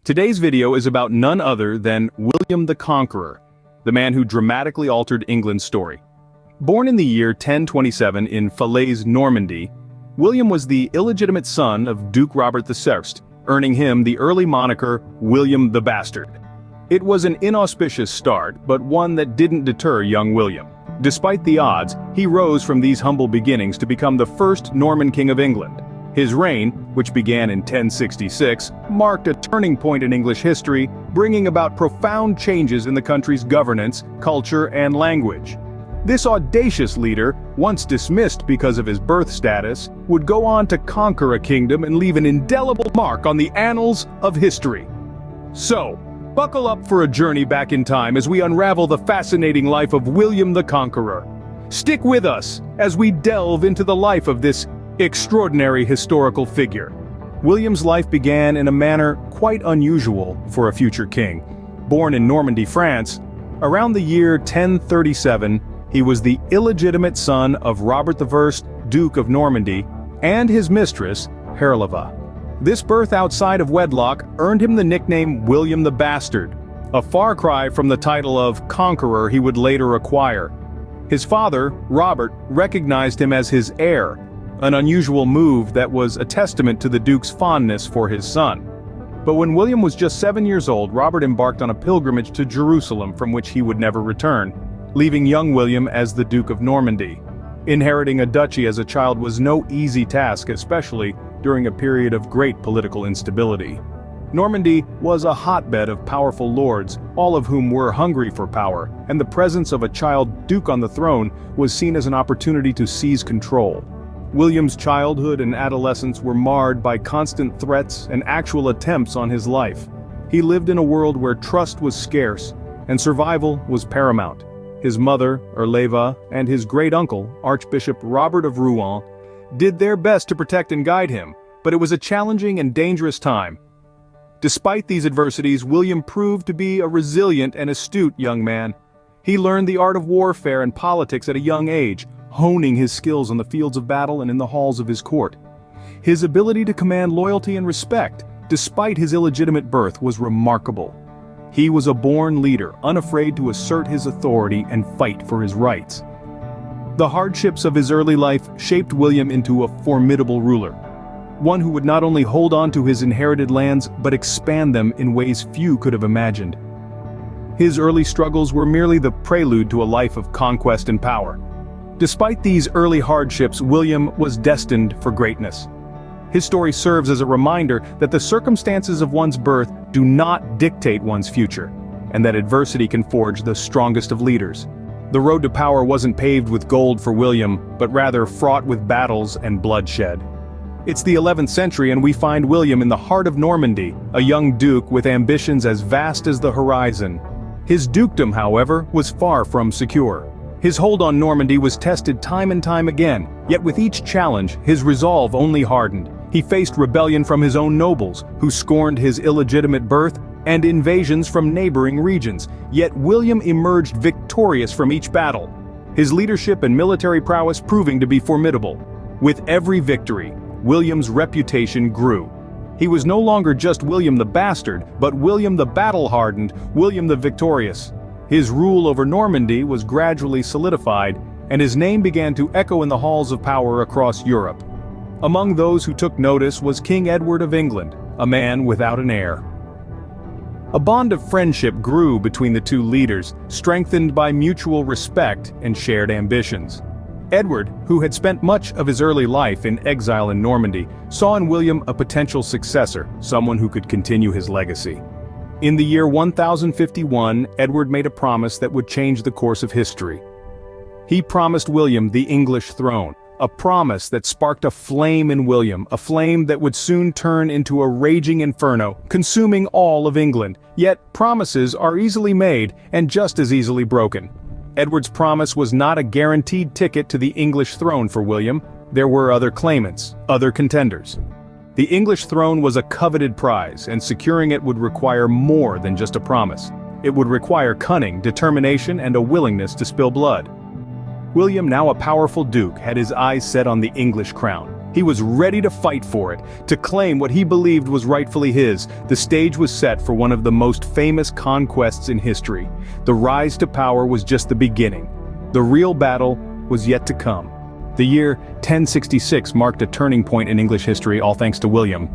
Today's video is about none other than William the Conqueror, the man who dramatically altered England's story. Born in the year 1027 in Falaise, Normandy, William was the illegitimate son of Duke Robert I, earning him the early moniker William the Bastard. It was an inauspicious start, but one that didn't deter young William. Despite the odds, he rose from these humble beginnings to become the first Norman king of England. His reign, which began in 1066, marked a turning point in English history, bringing about profound changes in the country's governance, culture, and language. This audacious leader, once dismissed because of his birth status, would go on to conquer a kingdom and leave an indelible mark on the annals of history. So, buckle up for a journey back in time as we unravel the fascinating life of William the Conqueror. Stick with us as we delve into the life of this extraordinary historical figure. William's life began in a manner quite unusual for a future king. Born in Normandy, France, around the year 1037, he was the illegitimate son of Robert I, Duke of Normandy, and his mistress, Herleva. This birth outside of wedlock earned him the nickname William the Bastard, a far cry from the title of Conqueror he would later acquire. His father, Robert, recognized him as his heir, an unusual move that was a testament to the Duke's fondness for his son. But when William was just 7 years old, Robert embarked on a pilgrimage to Jerusalem from which he would never return, leaving young William as the Duke of Normandy. Inheriting a duchy as a child was no easy task, especially during a period of great political instability. Normandy was a hotbed of powerful lords, all of whom were hungry for power, and the presence of a child duke on the throne was seen as an opportunity to seize control. William's childhood and adolescence were marred by constant threats and actual attempts on his life. He lived in a world where trust was scarce, and survival was paramount. His mother, Herleva, and his great-uncle, Archbishop Robert of Rouen, did their best to protect and guide him, but it was a challenging and dangerous time. Despite these adversities, William proved to be a resilient and astute young man. He learned the art of warfare and politics at a young age, honing his skills on the fields of battle and in the halls of his court. His ability to command loyalty and respect, despite his illegitimate birth, was remarkable. He was a born leader, unafraid to assert his authority and fight for his rights. The hardships of his early life shaped William into a formidable ruler, one who would not only hold on to his inherited lands but expand them in ways few could have imagined. His early struggles were merely the prelude to a life of conquest and power. Despite these early hardships, William was destined for greatness. His story serves as a reminder that the circumstances of one's birth do not dictate one's future, and that adversity can forge the strongest of leaders. The road to power wasn't paved with gold for William, but rather fraught with battles and bloodshed. It's the 11th century and we find William in the heart of Normandy, a young duke with ambitions as vast as the horizon. His dukedom, however, was far from secure. His hold on Normandy was tested time and time again, yet with each challenge, his resolve only hardened. He faced rebellion from his own nobles, who scorned his illegitimate birth, and invasions from neighboring regions, yet William emerged victorious from each battle, his leadership and military prowess proving to be formidable. With every victory, William's reputation grew. He was no longer just William the Bastard, but William the battle-hardened, William the Victorious. His rule over Normandy was gradually solidified, and his name began to echo in the halls of power across Europe. Among those who took notice was King Edward of England, a man without an heir. A bond of friendship grew between the two leaders, strengthened by mutual respect and shared ambitions. Edward, who had spent much of his early life in exile in Normandy, saw in William a potential successor, someone who could continue his legacy. In the year 1051, Edward made a promise that would change the course of history. He promised William the English throne, a promise that sparked a flame in William, a flame that would soon turn into a raging inferno, consuming all of England. Yet promises are easily made and just as easily broken. Edward's promise was not a guaranteed ticket to the English throne for William. There were other claimants, other contenders. The English throne was a coveted prize, and securing it would require more than just a promise. It would require cunning, determination, and a willingness to spill blood. William, now a powerful duke, had his eyes set on the English crown. He was ready to fight for it, to claim what he believed was rightfully his. The stage was set for one of the most famous conquests in history. The rise to power was just the beginning. The real battle was yet to come. The year 1066 marked a turning point in English history, all thanks to William.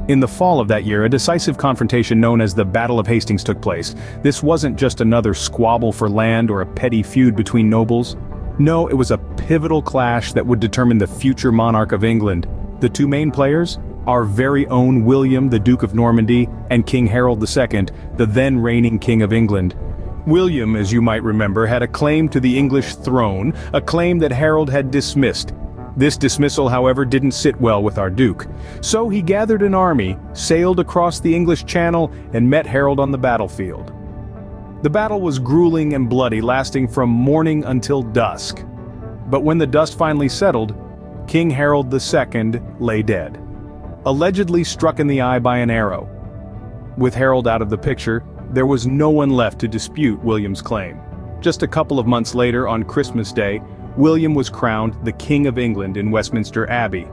In the fall of that year, a decisive confrontation known as the Battle of Hastings took place. This wasn't just another squabble for land or a petty feud between nobles. No, it was a pivotal clash that would determine the future monarch of England. The two main players? Our very own William, the Duke of Normandy, and King Harold II, the then reigning King of England. William, as you might remember, had a claim to the English throne, a claim that Harold had dismissed. This dismissal, however, didn't sit well with our Duke. So he gathered an army, sailed across the English Channel, and met Harold on the battlefield. The battle was grueling and bloody, lasting from morning until dusk. But when the dust finally settled, King Harold II lay dead, allegedly struck in the eye by an arrow. With Harold out of the picture, there was no one left to dispute William's claim. Just a couple of months later, on Christmas Day, William was crowned the King of England in Westminster Abbey.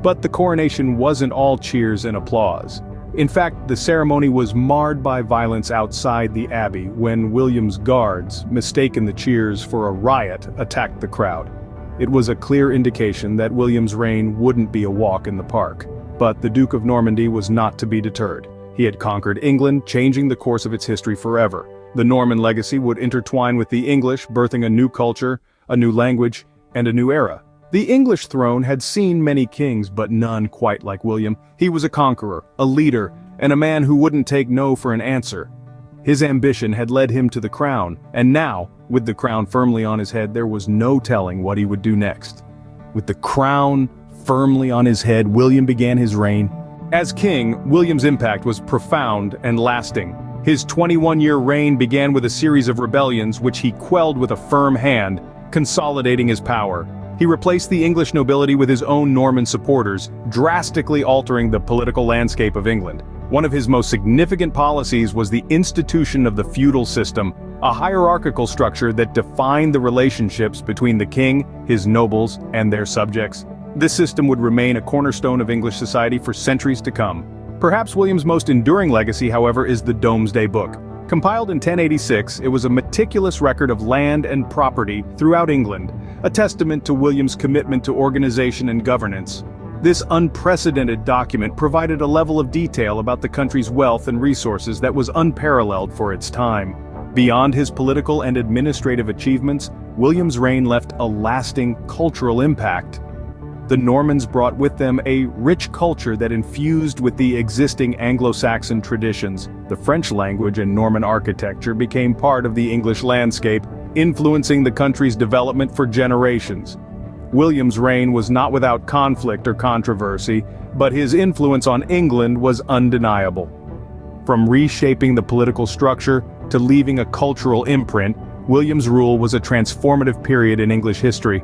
But the coronation wasn't all cheers and applause. In fact, the ceremony was marred by violence outside the abbey when William's guards, mistaken the cheers for a riot, attacked the crowd. It was a clear indication that William's reign wouldn't be a walk in the park. But the Duke of Normandy was not to be deterred. He had conquered England, changing the course of its history forever. The Norman legacy would intertwine with the English, birthing a new culture, a new language, and a new era. The English throne had seen many kings, but none quite like William. He was a conqueror, a leader, and a man who wouldn't take no for an answer. His ambition had led him to the crown, and now, with the crown firmly on his head, there was no telling what he would do next. With the crown firmly on his head, William began his reign. As king, William's impact was profound and lasting. His 21-year reign began with a series of rebellions which he quelled with a firm hand, consolidating his power. He replaced the English nobility with his own Norman supporters, drastically altering the political landscape of England. One of his most significant policies was the institution of the feudal system, a hierarchical structure that defined the relationships between the king, his nobles, and their subjects. This system would remain a cornerstone of English society for centuries to come. Perhaps William's most enduring legacy, however, is the Domesday Book. Compiled in 1086, it was a meticulous record of land and property throughout England, a testament to William's commitment to organization and governance. This unprecedented document provided a level of detail about the country's wealth and resources that was unparalleled for its time. Beyond his political and administrative achievements, William's reign left a lasting cultural impact. The Normans brought with them a rich culture that infused with the existing Anglo-Saxon traditions. The French language and Norman architecture became part of the English landscape, influencing the country's development for generations. William's reign was not without conflict or controversy, but his influence on England was undeniable. From reshaping the political structure to leaving a cultural imprint, William's rule was a transformative period in English history.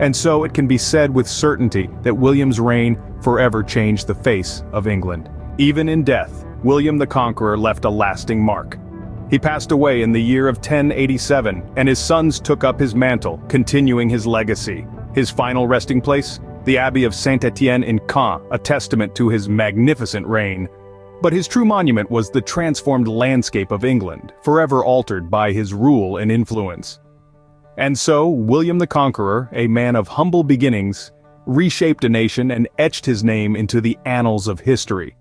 And so it can be said with certainty that William's reign forever changed the face of England. Even in death, William the Conqueror left a lasting mark. He passed away in the year of 1087, and his sons took up his mantle, continuing his legacy. His final resting place? The Abbey of Saint-Étienne in Caen, a testament to his magnificent reign. But his true monument was the transformed landscape of England, forever altered by his rule and influence. And so, William the Conqueror, a man of humble beginnings, reshaped a nation and etched his name into the annals of history.